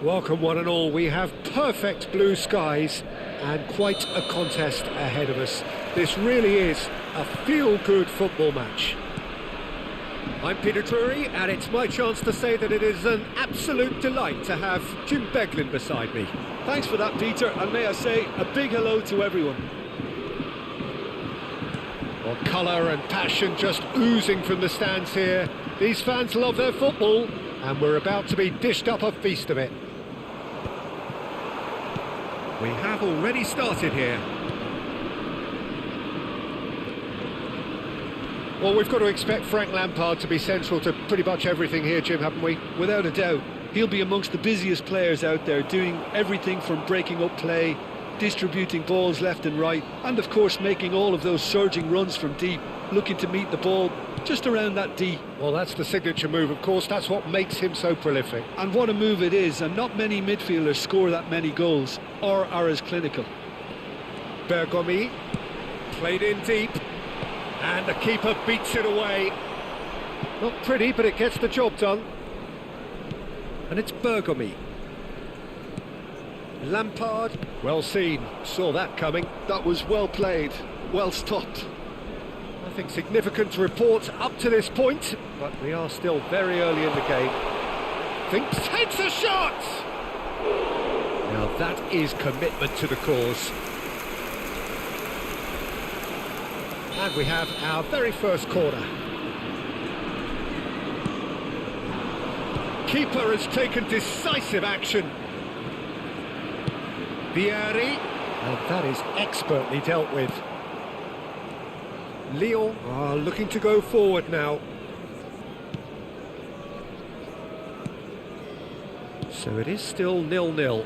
Welcome one and all. We have perfect blue skies and quite a contest ahead of us. This really is a feel-good football match. I'm Peter Drury, and it's my chance to say that it is an absolute delight to have Jim Beglin beside me. Thanks for that, Peter, and may I say a big hello to everyone. Well, colour and passion just oozing from the stands here. These fans love their football, and we're about to be dished up a feast of it. We have already started here. Well, we've got to expect Frank Lampard to be central to pretty much everything here, Jim, haven't we? Without a doubt, he'll be amongst the busiest players out there, doing everything from breaking up play, distributing balls left and right, and of course making all of those surging runs from deep, looking to meet the ball just around that D. Well, that's the signature move, of course. That's what makes him so prolific. And what a move it is, and not many midfielders score that many goals, or are as clinical. Bergomi, played in deep, and the keeper beats it away. Not pretty, but it gets the job done. And it's Bergomi. Lampard, well seen, saw that coming. That was well played, well stopped. Nothing significant to report up to this point, but we are still very early in the game. Takes a shot! Now that is commitment to the cause. And we have our very first corner. Keeper has taken decisive action. Vieri, and that is expertly dealt with. Lyon are looking to go forward now. So it is still 0-0.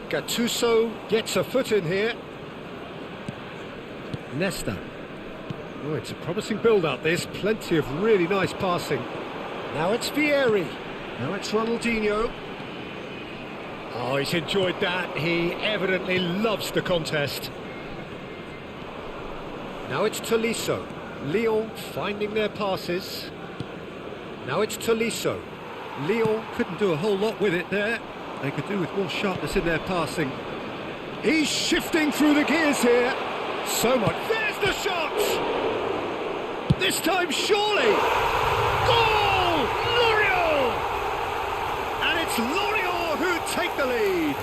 Gattuso gets a foot in here. Nesta. Oh, it's a promising build-up, this. Plenty of really nice passing. Now it's Vieri. Now it's Ronaldinho. Oh, he's enjoyed that. He evidently loves the contest. Now it's Tolisso. Lyon finding their passes. Now it's Tolisso. Lyon couldn't do a whole lot with it there. They could do with more sharpness in their passing. He's shifting through the gears here. So much. There's the shot! This time, surely! Goal! Lorient! And it's Lorient who take the lead.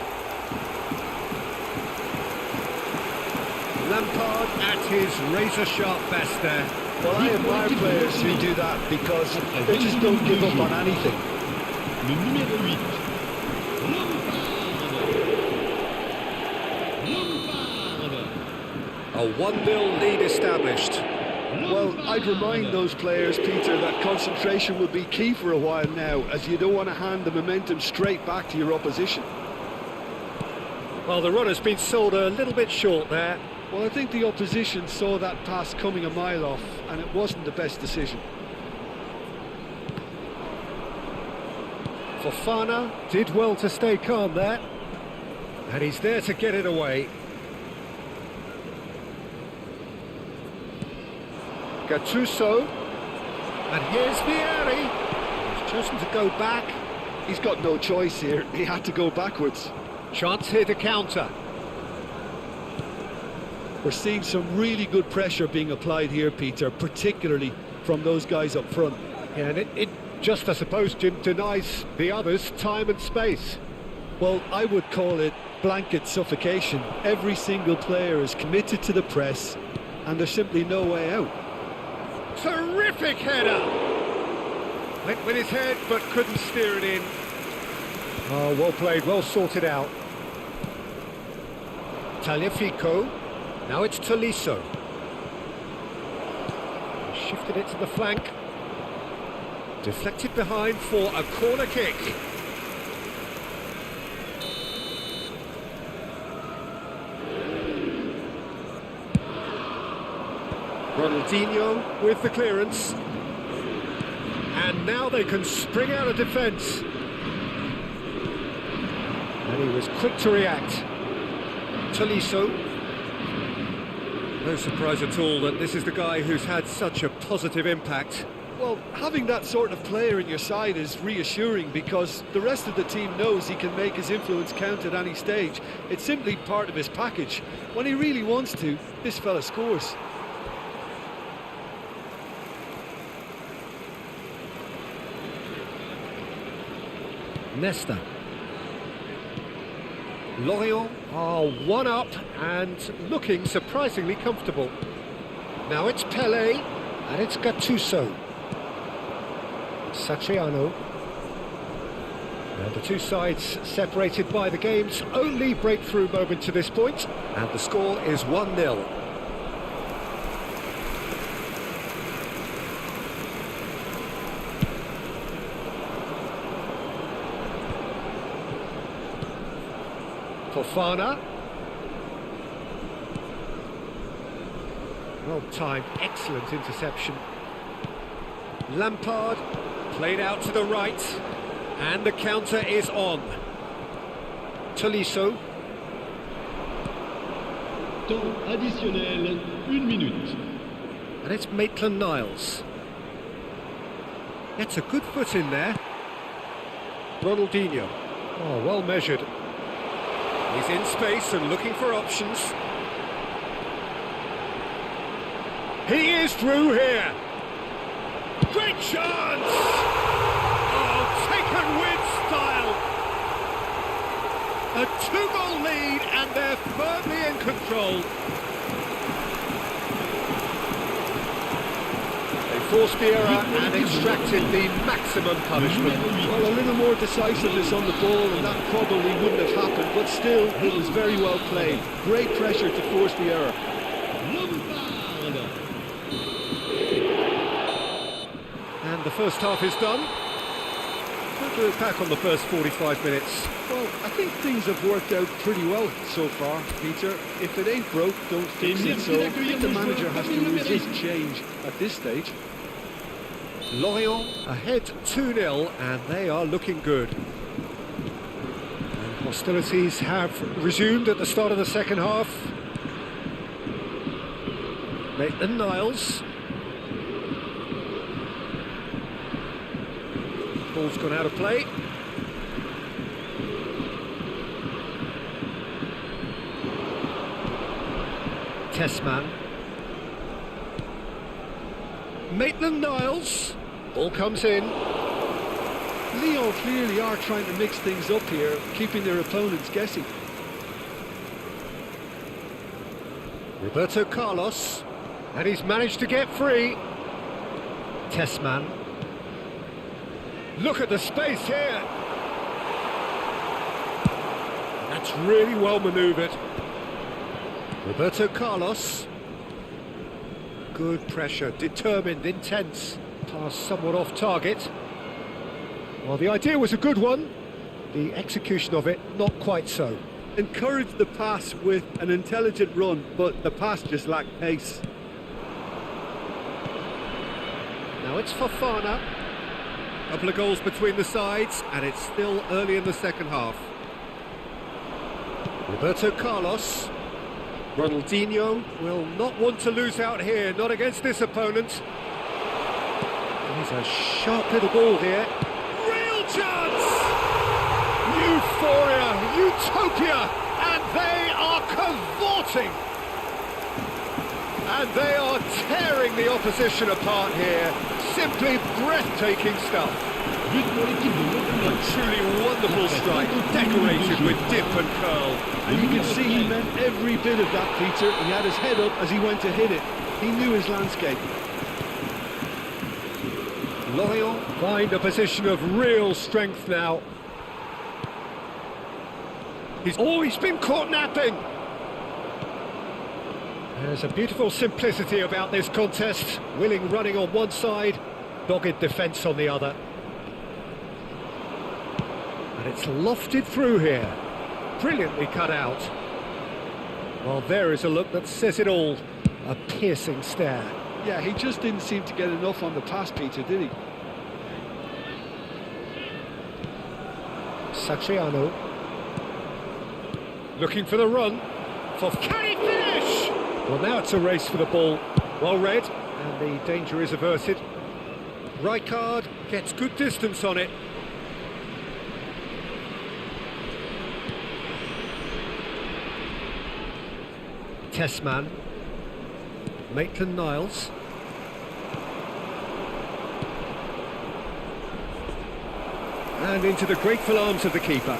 Lampard at his razor-sharp best there. Well, I admire players who do that because they just don't give up on anything. Le numéro 8. A 1-0 lead established. Well, I'd remind those players, Peter, that concentration will be key for a while now, as you don't want to hand the momentum straight back to your opposition. Well, the run has been sold a little bit short there. Well, I think the opposition saw that pass coming a mile off, and it wasn't the best decision. Fofana did well to stay calm there. And he's there to get it away. Gattuso. And here's Vieri. He's chosen to go back. He's got no choice here. He had to go backwards. Chance here to counter. We're seeing some really good pressure being applied here, Peter, particularly from those guys up front. Yeah, and it just, I suppose, Jim, denies the others time and space. Well, I would call it blanket suffocation. Every single player is committed to the press, and there's simply no way out. Terrific header! Went with his head, but couldn't steer it in. Oh, well played, well sorted out. Tagliafico. Now it's Tolisso. Shifted it to the flank. Deflected behind for a corner kick. Ronaldinho with the clearance. And now they can spring out of defence. And he was quick to react. Tolisso. No surprise at all that this is the guy who's had such a positive impact Well, having that sort of player in your side is reassuring because the rest of the team knows he can make his influence count at any stage. It's simply part of his package. When he really wants to, this fella scores. Nesta. Lorient are one up and looking surprisingly comfortable. Now it's Pelé and it's Gattuso. Satriano. And the two sides separated by the game's only breakthrough moment to this point, and the score is 1-0. Fofana. Well timed, excellent interception. Lampard played out to the right, and the counter is on. Tolisso. Temps additionnel, 1 minute. And it's Maitland-Niles. Gets a good foot in there. Ronaldinho. Oh, well measured. He's in space and looking for options. He is through here. Great chance! Oh, taken with style. A 2-goal lead and they're firmly in control. They forced the error and extracted the maximum punishment. Well, a little more decisiveness on the ball and that probably wouldn't have happened, but still, it was very well played. Great pressure to force the error. And the first half is done. We'll look back on the first 45 minutes. Well, I think things have worked out pretty well so far, Peter. If it ain't broke, don't fix it. So I think the manager has to resist change at this stage. Lorient ahead 2-0 and they are looking good. And hostilities have resumed at the start of the second half. Maitland-Niles. Ball's gone out of play. Tessman. Maitland-Niles. Ball comes in. Lyon clearly are trying to mix things up here, keeping their opponents guessing. Roberto Carlos. And he's managed to get free. Tessman. Look at the space here. That's really well manoeuvred. Roberto Carlos. Good pressure, determined, intense. Pass somewhat off target. Well, the idea was a good one. The execution of it, not quite so. Encouraged the pass with an intelligent run, but the pass just lacked pace. Now it's Fofana. Couple of goals between the sides, and it's still early in the second half. Roberto Carlos. Ronaldinho will not want to lose out here, not against this opponent. He's a sharp little ball here. Real chance! Euphoria, utopia, and they are cavorting. And they are tearing the opposition apart here. Simply breathtaking stuff. But pour l'équipe de A truly wonderful strike, decorated with dip and curl. And you can see he meant every bit of that, Peter. He had his head up as he went to hit it. He knew his landscape. Lorient find a position of real strength now. He's been caught napping. There's a beautiful simplicity about this contest. Willing running on one side, dogged defence on the other. And it's lofted through here. Brilliantly cut out. Well, there is a look that says it all. A piercing stare. Yeah, he just didn't seem to get enough on the pass, Peter, did he? Satriano. Looking for the run. Can he finish? Well, now it's a race for the ball. Well read, and the danger is averted. Rijkaard gets good distance on it. Tessman. Maitland-Niles. And into the grateful arms of the keeper.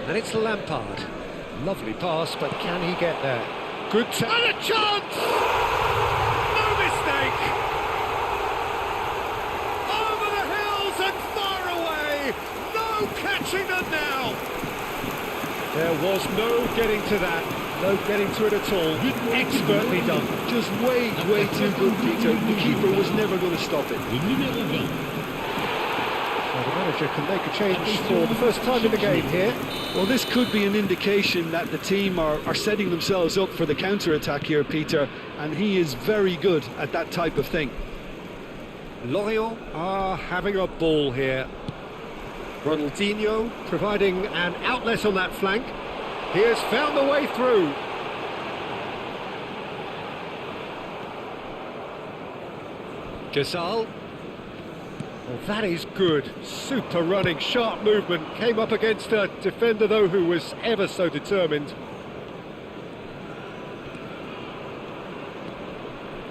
And it's Lampard. Lovely pass, but can he get there? Good and a chance! No mistake! Over the hills and far away! No catching them now! There was no getting to that. No getting to it at all. Expertly done. Just way too good, Peter. The keeper was never going to stop it. Le numéro 20. Well, the manager can make a change for the first time in the game here. Well, this could be an indication that the team are setting themselves up for the counter-attack here, Peter, and he is very good at that type of thing. Lorient are having a ball here. Ronaldinho providing an outlet on that flank. He has found the way through. Ghazal. Well, that is good. Super running, sharp movement. Came up against a defender, though, who was ever so determined.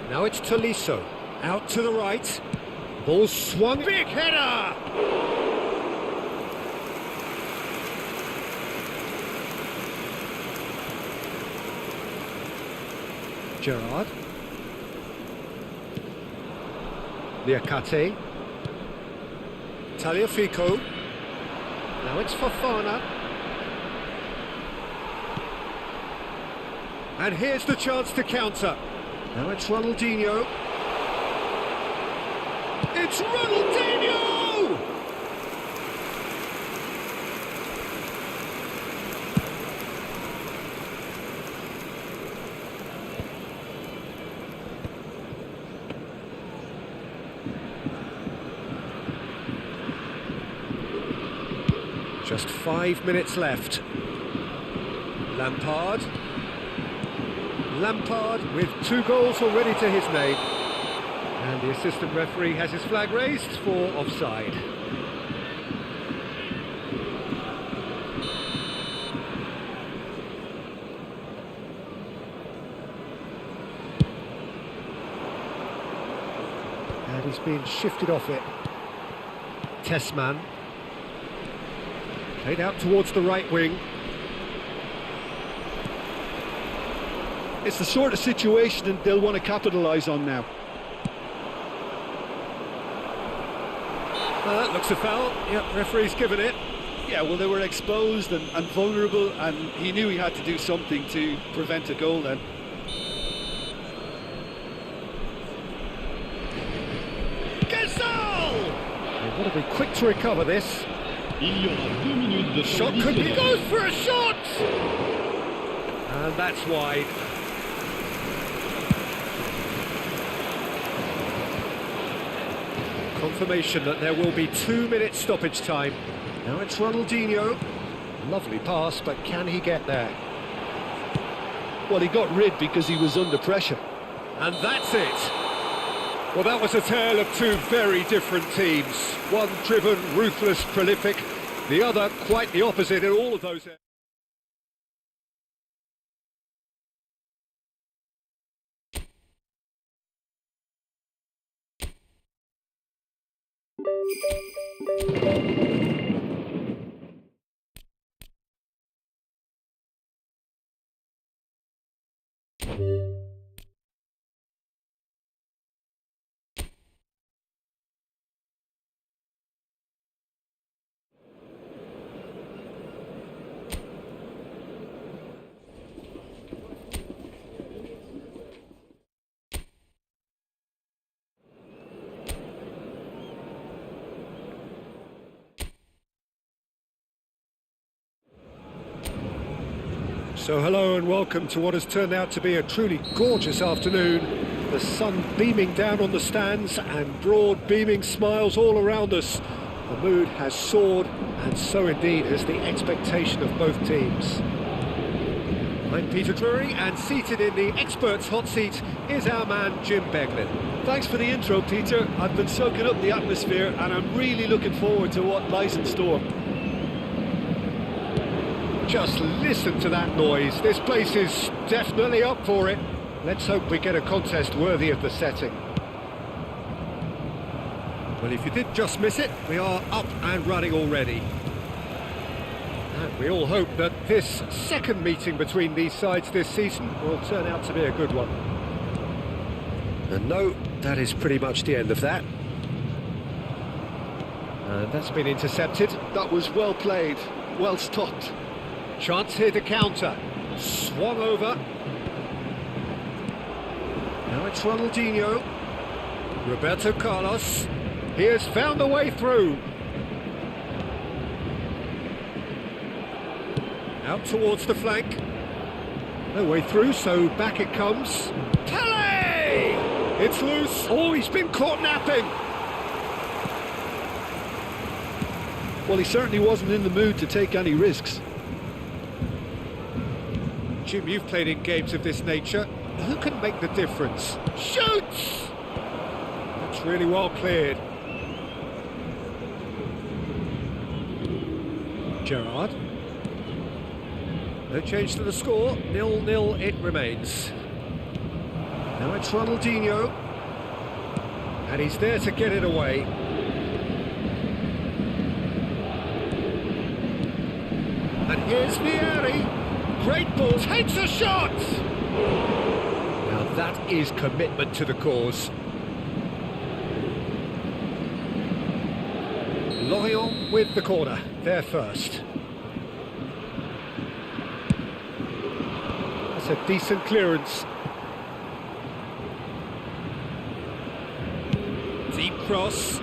Now it's Tolisso. Out to the right. Ball swung. Big header! Gerrard. Liakate. Tagliafico. Now it's Fofana. And here's the chance to counter. Now it's Ronaldinho. It's Ronaldinho! Just 5 minutes left. Lampard. Lampard with 2 goals already to his name. And the assistant referee has his flag raised for offside. And he's been shifted off it. Tessman. Played out towards the right wing. It's the sort of situation that they'll want to capitalise on now. Well, that looks a foul. Yep, referee's given it. Yeah, well, they were exposed and vulnerable, and he knew he had to do something to prevent a goal then. Ghazal! They've got to be quick to recover this. Il y aura 2 minutes de temps Shot could be additionnel. goes for a shot! And that's wide. Confirmation that there will be 2 minutes stoppage time. Now it's Ronaldinho. Lovely pass, but can he get there? Well, he got rid because he was under pressure. And that's it. Well, that was a tale of 2 very different teams. One driven, ruthless, prolific. The other quite the opposite in all of those areas. So hello and welcome to what has turned out to be a truly gorgeous afternoon The sun beaming down on the stands and broad beaming smiles all around us. The mood has soared, and so indeed has the expectation of both teams. I'm Peter Drury, and seated in the experts' hot seat is our man Jim Beglin. Thanks for the intro, Peter. I've been soaking up the atmosphere and I'm really looking forward to what lies in store. Just listen to that noise. This place is definitely up for it. Let's hope we get a contest worthy of the setting. Well, if you did just miss it, we are up and running already. And we all hope that this second meeting between these sides this season will turn out to be a good one. And no, that is pretty much the end of that. And that's been intercepted. That was well played, well stopped. Chance here to counter. Swung over. Now it's Ronaldinho. Roberto Carlos. He has found a way through. Out towards the flank. No way through, so back it comes. Pele! It's loose. Oh, he's been caught napping. Well, he certainly wasn't in the mood to take any risks. Jim, you've played in games of this nature. Who can make the difference? Shoots! That's really well cleared. Gerrard. No change to the score. 0-0 it remains. Now it's Ronaldinho. And he's there to get it away. And here's Vieri. Great ball, takes a shot! Now that is commitment to the cause. Lorient with the corner, there first. That's a decent clearance. Deep cross.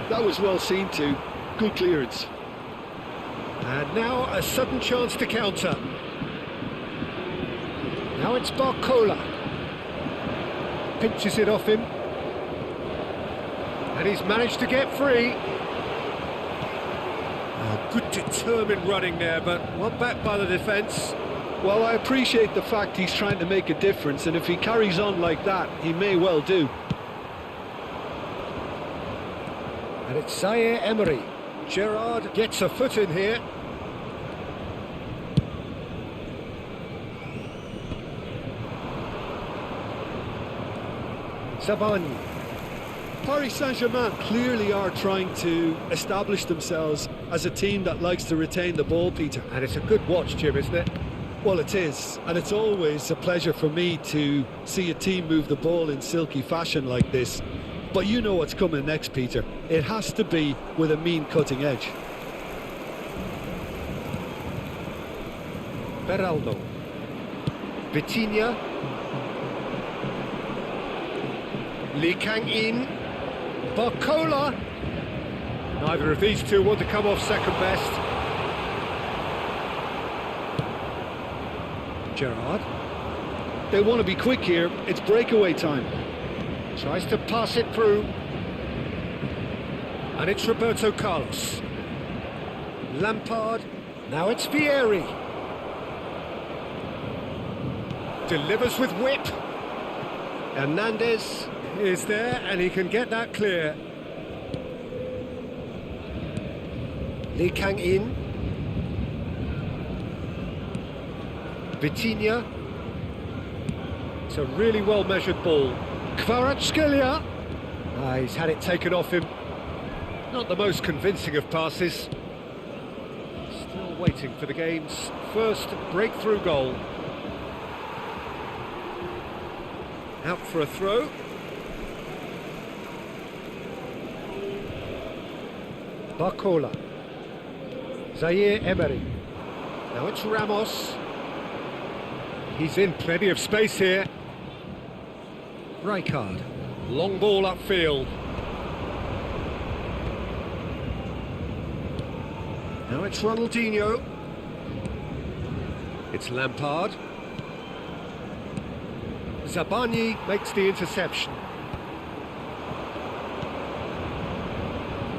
That was well seen too. Good clearance. And now a sudden chance to counter. Now it's Barcola. Pinches it off him. And he's managed to get free. Oh, good determined running there, but one back by the defence. Well, I appreciate the fact he's trying to make a difference, and if he carries on like that, he may well do. And it's Zaire Emery. Gerrard gets a foot in here. Savani. Paris Saint-Germain clearly are trying to establish themselves as a team that likes to retain the ball, Peter. And it's a good watch, Jim, isn't it? Well, it is, and it's always a pleasure for me to see a team move the ball in silky fashion like this. But you know what's coming next, Peter. It has to be with a mean cutting edge. Beraldo. Vitinha. Lee Kang-in. Barcola. Neither of these two want to come off second best. Gerrard. They want to be quick here. It's breakaway time. Tries to pass it through. And it's Roberto Carlos. Lampard. Now it's Vieri. Delivers with whip. Hernandez is there, and he can get that clear. Lee Kang-in. Vitinha. It's a really well-measured ball. Kvaratskhelia. He's had it taken off him. Not the most convincing of passes. Still waiting for the game's first breakthrough goal. Out for a throw. Barcola. Zaire Emery. Now it's Ramos. He's in plenty of space here. Rijkaard. Long ball upfield. Now it's Ronaldinho. It's Lampard. Zabani makes the interception.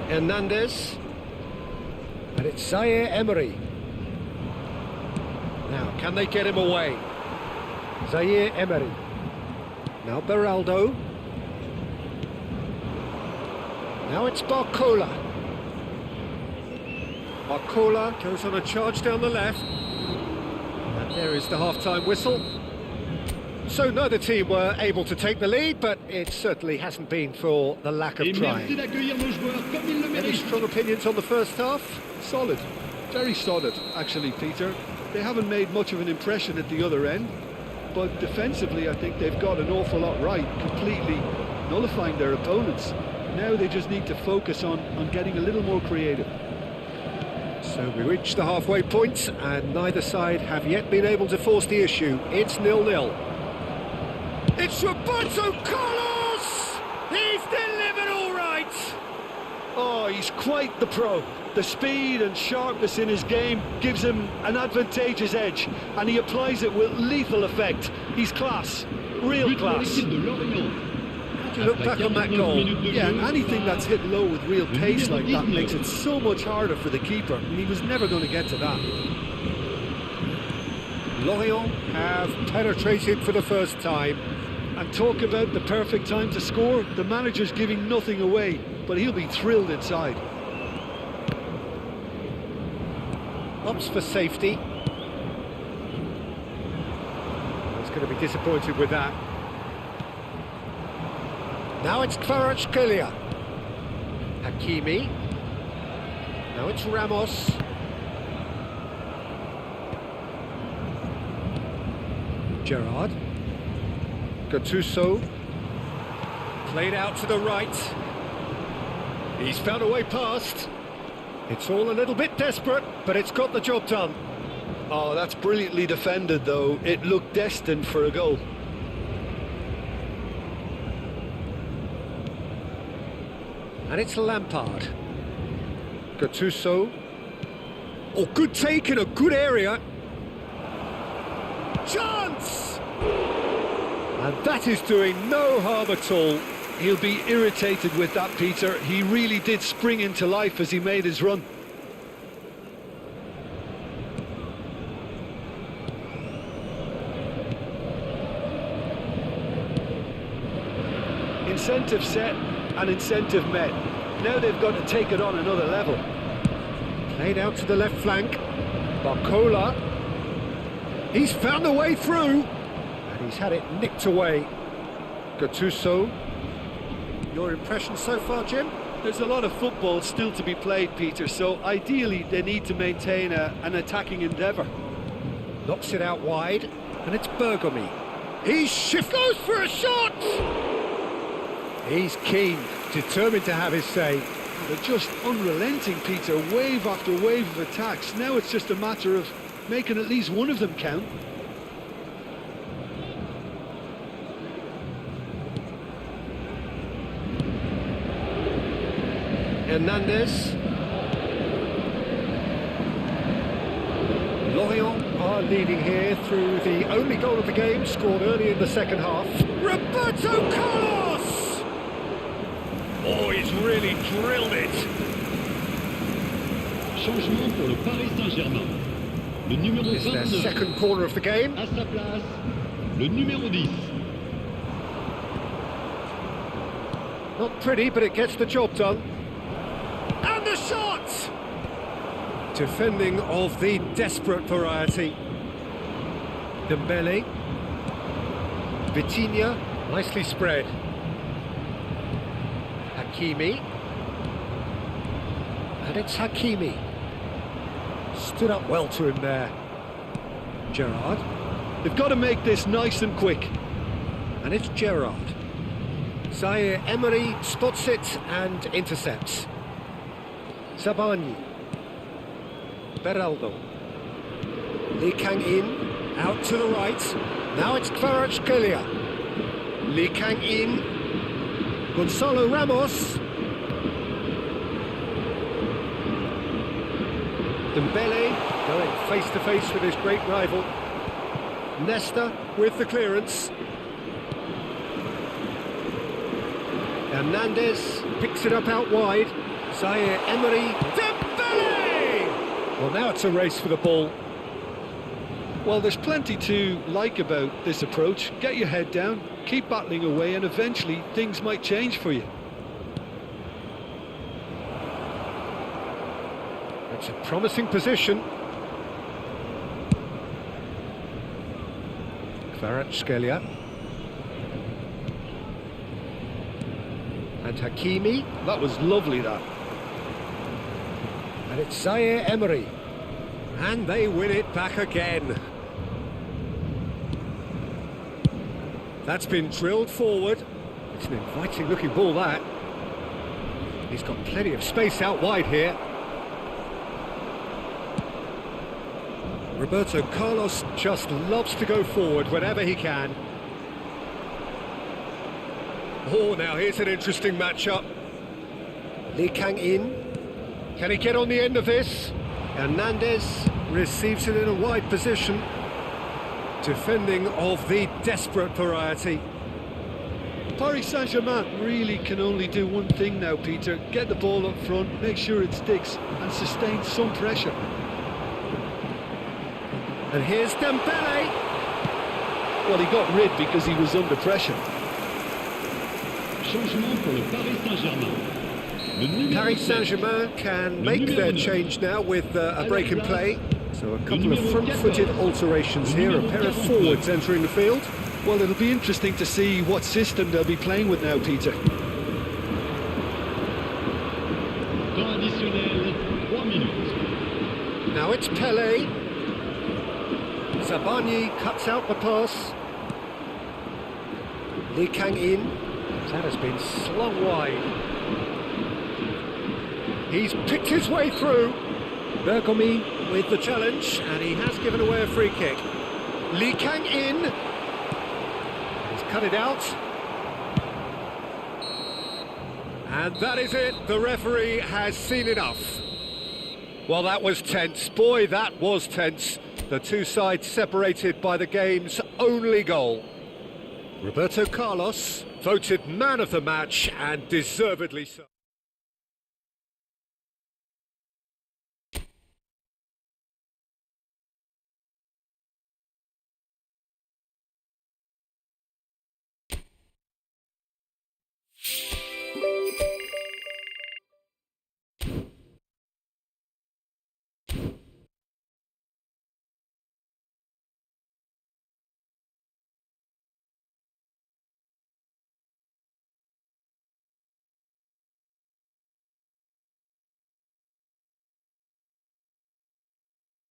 Hernandez. And it's Zaire Emery. Now, can they get him away? Zaire Emery. Now Beraldo. Now it's Barcola. Barcola goes on a charge down the left. And there is the half-time whistle. So neither team were able to take the lead, but it certainly hasn't been for the lack of Et merci trying. d'accueillir nos joueurs comme ils le Any méritent. strong opinions on the first half? Solid, very solid, actually, Peter. They haven't made much of an impression at the other end, but defensively I think they've got an awful lot right, completely nullifying their opponents. Now they just need to focus on getting a little more creative. So we reach the halfway point, and neither side have yet been able to force the issue. It's 0-0. It's Roberto Carlos! He's delivered all right! Oh, he's quite the pro. The speed and sharpness in his game gives him an advantageous edge, and he applies it with lethal effect. He's class, real But pour class. l'équipe de Lorient. How do you look back on that goal? Yeah, anything that's hit low with real pace like that makes it so much harder for the keeper, and he was never going to get to that. Lorient have penetrated for the first time. And talk about the perfect time to score. The manager's giving nothing away, but he'll be thrilled inside. Opts for safety. He's going to be disappointed with that. Now it's Kvaratskhelia. Hakimi. Now it's Ramos. Gerrard. Gattuso. Played out to the right. He's found a way past. It's all a little bit desperate, but it's got the job done. Oh, that's brilliantly defended, though. It looked destined for a goal. And it's Lampard. Gattuso. Oh, good take in a good area. Chance! And that is doing no harm at all. He'll be irritated with that, Peter. He really did spring into life as he made his run. Incentive set and incentive met. Now they've got to take it on another level. Played out to the left flank. Barcola. He's found a way through. And he's had it nicked away. Gattuso. Your impression so far, Jim? There's a lot of football still to be played, Peter, so ideally they need to maintain an attacking endeavour. Knocks it out wide. And it's Bergomi. He's goes for a shot! He's keen, determined to have his say. They're just unrelenting, Peter, wave after wave of attacks. Now it's just a matter of making at least one of them count. Hernandez. Lorient are leading here through the only goal of the game, scored early in the second half. Roberto Carlos! Oh, he's really drilled it. Changement pour le Paris Saint-Germain. Le numéro It's their 29 second corner of the game. à sa place. Le numéro 10. Not pretty, but it gets the job done. And the shot! Defending of the desperate variety. Dembele. Vitinha, nicely spread. Hakimi. And it's Hakimi. Stood up well to him there. Gerrard. They've got to make this nice and quick. And it's Gerrard. Zaire Emery spots it and intercepts. Zabani. Beraldo. Lee Kang-in, out to the right. Now it's Kvaratskhelia. Lee Kang-in. Gonzalo Ramos. Dembele going face to face with his great rival. Nesta with the clearance. Hernandez picks it up out wide. Zaire Emery. Dembele! Well, now it's a race for the ball. Well, there's plenty to like about this approach. Get your head down, keep battling away, and eventually things might change for you. It's a promising position. Kvaratskhelia. And Hakimi. That was lovely, that. And it's Zaire Emery. And they win it back again. That's been drilled forward. It's an inviting looking ball, that. He's got plenty of space out wide here. Roberto Carlos just loves to go forward whenever he can. Oh, now here's an interesting matchup. Lee Kang-in. Can he get on the end of this? Hernandez receives it in a wide position. Defending of the desperate variety. Paris Saint-Germain really can only do one thing now, Peter. Get the ball up front, make sure it sticks, and sustain some pressure. And here's Dembele. Well, he got rid because he was under pressure. Changement pour le Paris Saint-Germain. Le numéro Paris 7. Saint-Germain can make numéro their 9. change now with a break in play. So a couple of front-footed alterations here, a pair of forwards entering the field. Well, it'll be interesting to see what system they'll be playing with now, Peter. Temps additionnel, 3 minutes. Now it's Pele. Zabani cuts out the pass. Lee Kang-in. That has been slung wide. He's picked his way through. Bergomi with the challenge, and he has given away a free kick. Lee Kang-in. He's cut it out. And that is it. The referee has seen enough. Well, that was tense. Boy, that was tense. The two sides separated by the game's only goal. Roberto Carlos voted man of the match, and deservedly so.